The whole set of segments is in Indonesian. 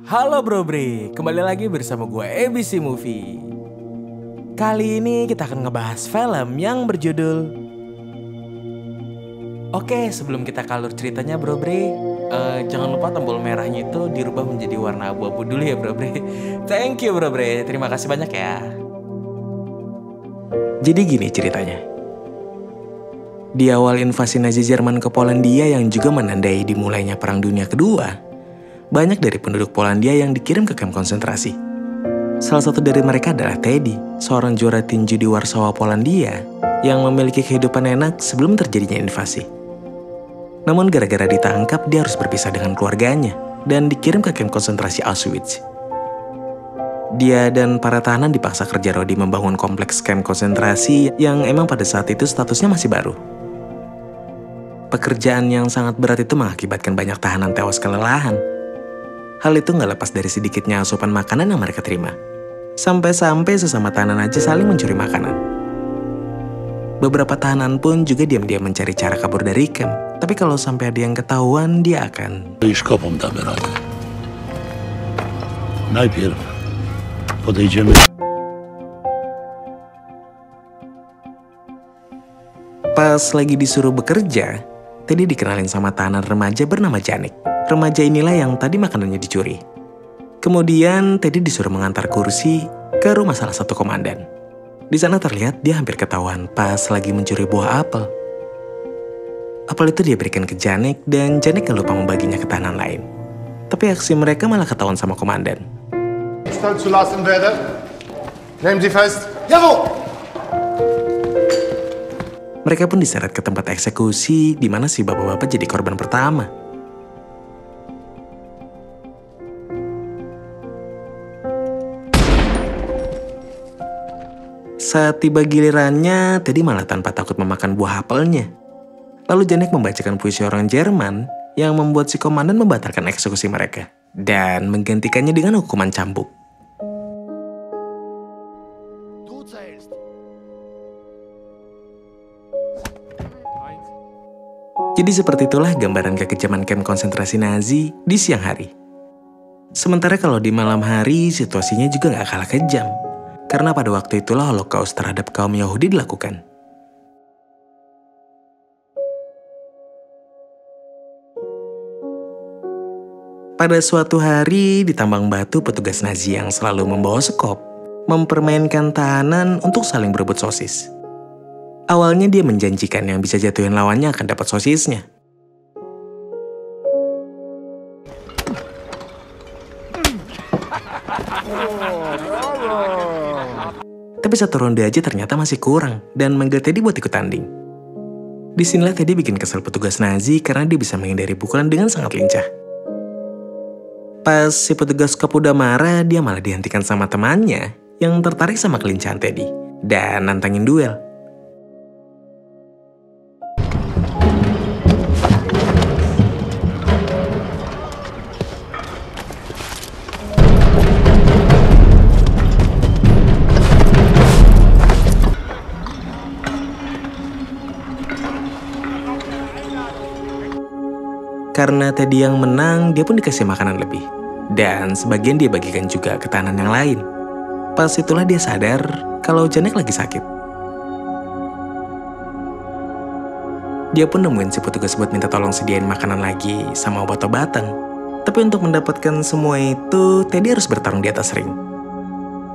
Halo Bro Bre, kembali lagi bersama gue ABC Movie. Kali ini kita akan ngebahas film yang berjudul. Oke, sebelum kita kalur ceritanya Bro Bre, jangan lupa tombol merahnya itu dirubah menjadi warna abu-abu dulu ya Bro Bre. Thank you Bro Bre, terima kasih banyak ya. Jadi gini ceritanya. Di awal invasi Nazi Jerman ke Polandia yang juga menandai dimulainya Perang Dunia Kedua, banyak dari penduduk Polandia yang dikirim ke kamp konsentrasi. Salah satu dari mereka adalah Teddy, seorang juara tinju di Warsawa, Polandia, yang memiliki kehidupan enak sebelum terjadinya invasi. Namun gara-gara ditangkap, dia harus berpisah dengan keluarganya dan dikirim ke kamp konsentrasi Auschwitz. Dia dan para tahanan dipaksa kerja rodi membangun kompleks kamp konsentrasi yang emang pada saat itu statusnya masih baru. Pekerjaan yang sangat berat itu mengakibatkan banyak tahanan tewas kelelahan. Hal itu nggak lepas dari sedikitnya asupan makanan yang mereka terima. Sampai-sampai sesama tahanan aja saling mencuri makanan. Beberapa tahanan pun juga diam-diam mencari cara kabur dari camp. Tapi kalau sampai ada yang ketahuan, dia akan... Pas lagi disuruh bekerja, Teddy dikenalin sama tahanan remaja bernama Janek. Remaja inilah yang tadi makanannya dicuri. Kemudian Teddy disuruh mengantar kursi ke rumah salah satu komandan. Di sana terlihat dia hampir ketahuan pas lagi mencuri buah apel. Apel itu dia berikan ke Janek dan Janek gak lupa membaginya ke tahanan lain. Tapi aksi mereka malah ketahuan sama komandan. Mereka pun diseret ke tempat eksekusi di mana si bapak-bapak jadi korban pertama. Saat tiba gilirannya, Teddy malah tanpa takut memakan buah apelnya. Lalu Janek membacakan puisi orang Jerman yang membuat si komandan membatalkan eksekusi mereka dan menggantikannya dengan hukuman cambuk. Jadi seperti itulah gambaran kekejaman kamp konsentrasi Nazi di siang hari. Sementara kalau di malam hari, situasinya juga gak kalah kejam. Karena pada waktu itulah Holocaust terhadap kaum Yahudi dilakukan. Pada suatu hari di tambang batu, petugas Nazi yang selalu membawa sekop mempermainkan tahanan untuk saling berebut sosis. Awalnya dia menjanjikan yang bisa jatuhin lawannya akan dapat sosisnya. Tapi satu ronde aja ternyata masih kurang dan manggil Teddy buat ikut tanding. Disinilah Teddy bikin kesel petugas Nazi karena dia bisa menghindari pukulan dengan sangat lincah. Pas si petugas kop udah marah, dia malah dihentikan sama temannya yang tertarik sama kelincahan Teddy dan nantangin duel. Karena Teddy yang menang, dia pun dikasih makanan lebih. Dan sebagian dia bagikan juga ke tahanan yang lain. Pas itulah dia sadar kalau Janek lagi sakit. Dia pun nemuin si petugas buat minta tolong sediain makanan lagi sama obat-obatan. Tapi untuk mendapatkan semua itu, Teddy harus bertarung di atas ring.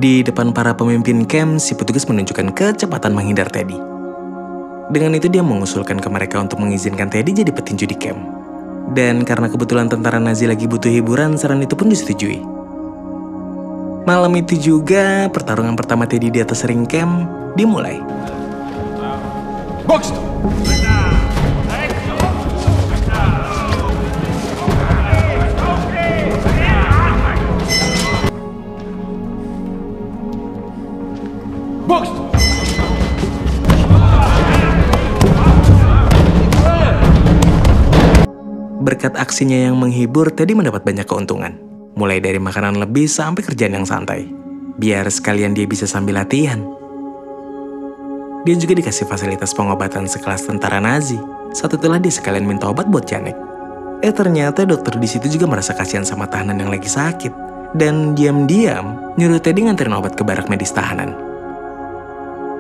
Di depan para pemimpin camp, si petugas menunjukkan kecepatan menghindar Teddy. Dengan itu dia mengusulkan ke mereka untuk mengizinkan Teddy jadi petinju di camp. Dan karena kebetulan tentara Nazi lagi butuh hiburan, saran itu pun disetujui. Malam itu juga, pertarungan pertama Teddy di atas ring camp dimulai. Box! Box! Berkat aksinya yang menghibur, Teddy mendapat banyak keuntungan. Mulai dari makanan lebih sampai kerjaan yang santai. Biar sekalian dia bisa sambil latihan. Dia juga dikasih fasilitas pengobatan sekelas tentara Nazi. Saat itulah dia sekalian minta obat buat Janek. Ternyata dokter di situ juga merasa kasihan sama tahanan yang lagi sakit. Dan diam-diam nyuruh Teddy nganterin obat ke barak medis tahanan.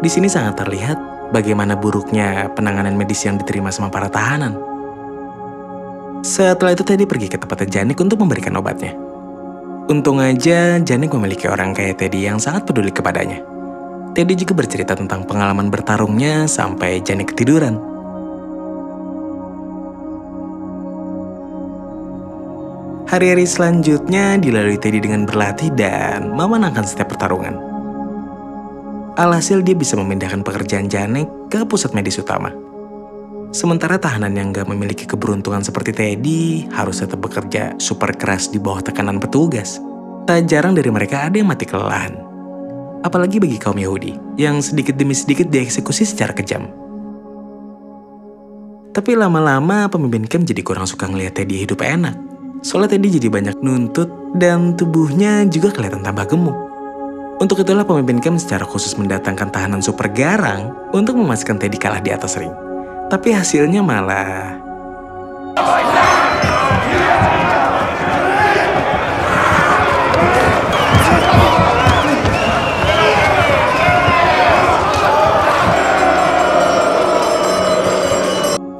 Di sini sangat terlihat bagaimana buruknya penanganan medis yang diterima sama para tahanan. Setelah itu Teddy pergi ke tempatnya Janek untuk memberikan obatnya. Untung aja Janek memiliki orang kayak Teddy yang sangat peduli kepadanya. Teddy juga bercerita tentang pengalaman bertarungnya sampai Janek ketiduran. Hari-hari selanjutnya dilalui Teddy dengan berlatih dan memenangkan setiap pertarungan. Alhasil dia bisa memindahkan pekerjaan Janek ke pusat medis utama. Sementara tahanan yang gak memiliki keberuntungan seperti Teddy harus tetap bekerja super keras di bawah tekanan petugas. Tak jarang dari mereka ada yang mati kelelahan. Apalagi bagi kaum Yahudi yang sedikit demi sedikit dieksekusi secara kejam. Tapi lama-lama pemimpin camp jadi kurang suka ngeliat Teddy hidup enak. Soalnya Teddy jadi banyak nuntut dan tubuhnya juga kelihatan tambah gemuk. Untuk itulah pemimpin camp secara khusus mendatangkan tahanan super garang untuk memastikan Teddy kalah di atas ring. Tapi hasilnya malah...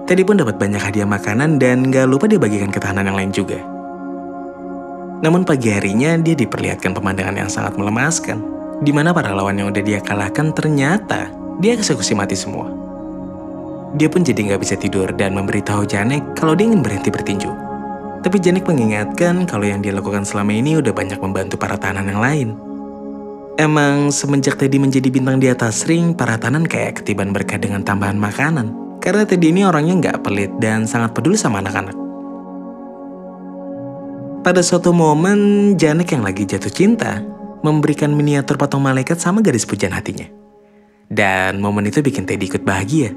Teddy pun dapat banyak hadiah makanan dan gak lupa dibagikan ke tahanan yang lain juga. Namun pagi harinya dia diperlihatkan pemandangan yang sangat melemaskan, di mana para lawan yang udah dia kalahkan ternyata dia eksekusi mati semua. Dia pun jadi gak bisa tidur dan memberitahu Janek kalau dia ingin berhenti bertinju. Tapi Janek mengingatkan kalau yang dia lakukan selama ini udah banyak membantu para tahanan yang lain. Emang semenjak Teddy menjadi bintang di atas ring, para tahanan kayak ketiban berkah dengan tambahan makanan. Karena Teddy ini orangnya gak pelit dan sangat peduli sama anak-anak. Pada suatu momen, Janek yang lagi jatuh cinta memberikan miniatur patung malaikat sama gadis pujaan hatinya. Dan momen itu bikin Teddy ikut bahagia.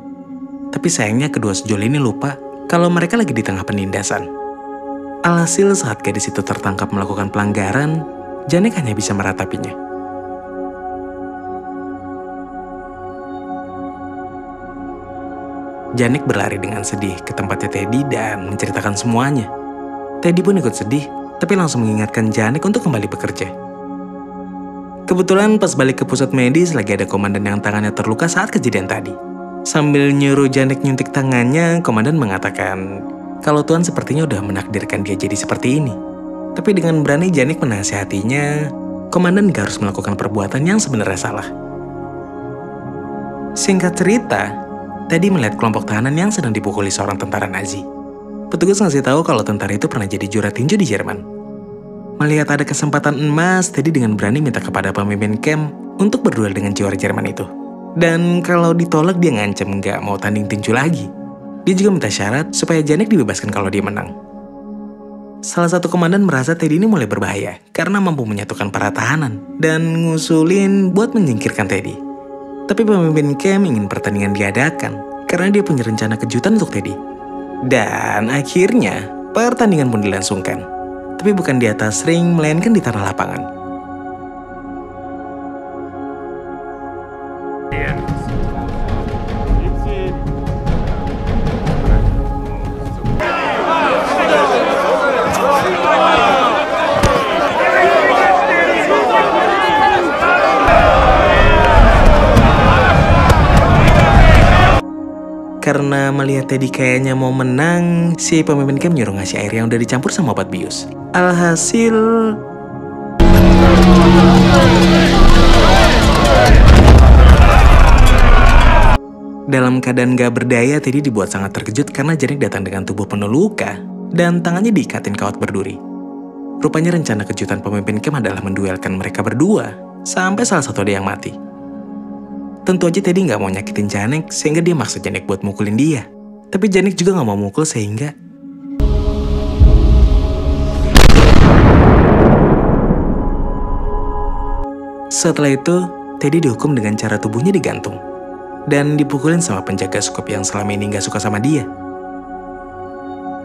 Tapi sayangnya kedua sejoli ini lupa kalau mereka lagi di tengah penindasan. Alhasil saat gadis itu tertangkap melakukan pelanggaran, Janek hanya bisa meratapinya. Janek berlari dengan sedih ke tempatnya Teddy dan menceritakan semuanya. Teddy pun ikut sedih, tapi langsung mengingatkan Janek untuk kembali bekerja. Kebetulan pas balik ke pusat medis lagi ada komandan yang tangannya terluka saat kejadian tadi. Sambil nyuruh Janek nyuntik tangannya, komandan mengatakan kalau Tuhan sepertinya udah menakdirkan dia jadi seperti ini. Tapi dengan berani Janek menasihatinya, komandan gak harus melakukan perbuatan yang sebenarnya salah. Singkat cerita, Teddy melihat kelompok tahanan yang sedang dipukuli seorang tentara Nazi. Petugas ngasih tahu kalau tentara itu pernah jadi juara tinju di Jerman. Melihat ada kesempatan emas, Teddy dengan berani minta kepada pemimpin camp untuk berduel dengan juara Jerman itu. Dan kalau ditolak dia ngancam nggak mau tanding tinju lagi. Dia juga minta syarat supaya Janek dibebaskan kalau dia menang. Salah satu komandan merasa Teddy ini mulai berbahaya karena mampu menyatukan para tahanan dan ngusulin buat menyingkirkan Teddy. Tapi pemimpin camp ingin pertandingan diadakan karena dia punya rencana kejutan untuk Teddy. Dan akhirnya pertandingan pun dilangsungkan. Tapi bukan di atas ring, melainkan di tanah lapangan. Karena melihat Teddy kayaknya mau menang, si pemimpin camp nyuruh ngasih air yang udah dicampur sama obat bius. Alhasil... dalam keadaan gak berdaya, Teddy dibuat sangat terkejut karena Janek datang dengan tubuh penuh luka dan tangannya diikatin kawat berduri. Rupanya rencana kejutan pemimpin camp adalah menduelkan mereka berdua sampai salah satu ada yang mati. Tentu aja Teddy gak mau nyakitin Janek sehingga dia maksa Janek buat mukulin dia. Tapi Janek juga gak mau mukul sehingga... Setelah itu, Teddy dihukum dengan cara tubuhnya digantung. Dan dipukulin sama penjaga skup yang selama ini gak suka sama dia.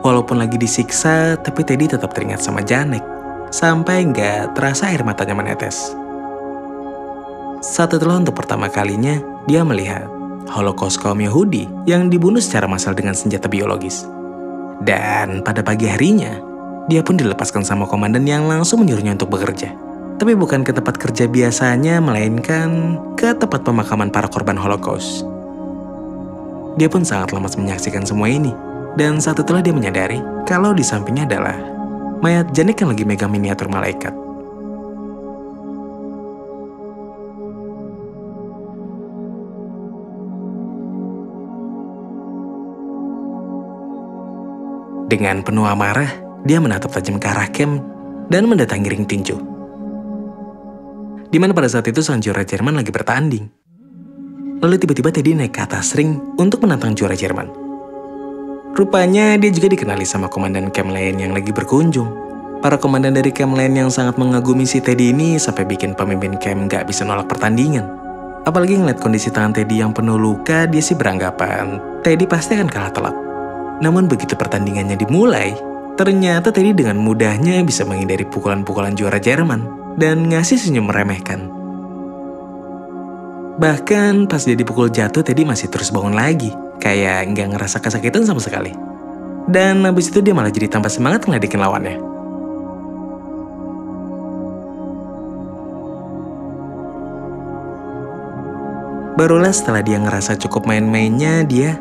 Walaupun lagi disiksa, tapi Teddy tetap teringat sama Janek. Sampai gak terasa air matanya menetes. Saat itulah untuk pertama kalinya, dia melihat Holocaust kaum Yahudi yang dibunuh secara massal dengan senjata biologis. Dan pada pagi harinya, dia pun dilepaskan sama komandan yang langsung menyuruhnya untuk bekerja. Tapi bukan ke tempat kerja biasanya, melainkan ke tempat pemakaman para korban Holocaust. Dia pun sangat lemas menyaksikan semua ini. Dan saat itulah dia menyadari kalau di sampingnya adalah mayat Janek yang lagi megang miniatur malaikat. Dengan penuh amarah, dia menatap tajam ke arah Cam dan mendatangi ring tinju. Di mana pada saat itu sang juara Jerman lagi bertanding. Lalu tiba-tiba Teddy naik ke atas ring untuk menantang juara Jerman. Rupanya dia juga dikenali sama komandan camp lain yang lagi berkunjung. Para komandan dari camp lain yang sangat mengagumi si Teddy ini sampai bikin pemimpin camp gak bisa nolak pertandingan. Apalagi ngeliat kondisi tangan Teddy yang penuh luka, dia sih beranggapan Teddy pasti akan kalah telak. Namun begitu pertandingannya dimulai, ternyata Teddy dengan mudahnya bisa menghindari pukulan-pukulan juara Jerman dan ngasih senyum meremehkan. Bahkan pas dia dipukul jatuh, Teddy masih terus bangun lagi. Kayak nggak ngerasa kesakitan sama sekali. Dan habis itu dia malah jadi tambah semangat ngeledekin lawannya. Barulah setelah dia ngerasa cukup main-mainnya, dia...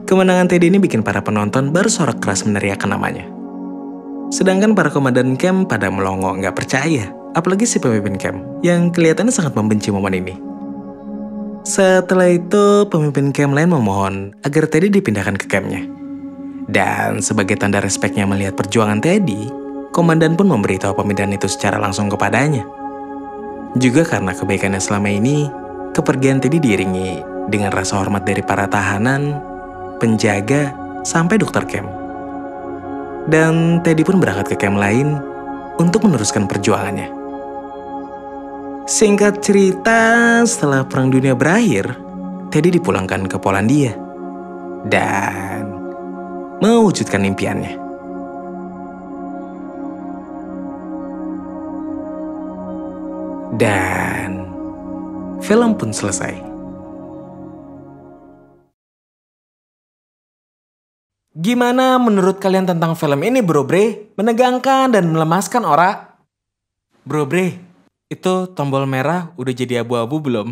Kemenangan Teddy ini bikin para penonton bersorak keras meneriakkan namanya. Sedangkan para komandan camp pada melongo nggak percaya. Apalagi si pemimpin camp, yang kelihatannya sangat membenci momen ini. Setelah itu, pemimpin camp lain memohon agar Teddy dipindahkan ke campnya. Dan sebagai tanda respeknya melihat perjuangan Teddy, komandan pun memberitahu pemindahan itu secara langsung kepadanya. Juga karena kebaikannya selama ini, kepergian Teddy diiringi dengan rasa hormat dari para tahanan, penjaga, sampai dokter camp. Dan Teddy pun berangkat ke camp lain untuk meneruskan perjuangannya. Singkat cerita, setelah Perang Dunia berakhir, Teddy dipulangkan ke Polandia dan mewujudkan impiannya. Dan film pun selesai. Gimana menurut kalian tentang film ini, Bro Bre? Menegangkan dan melemaskan, ora? Bro Bre, itu tombol merah udah jadi abu-abu belum?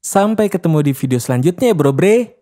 Sampai ketemu di video selanjutnya ya, Bro Bre.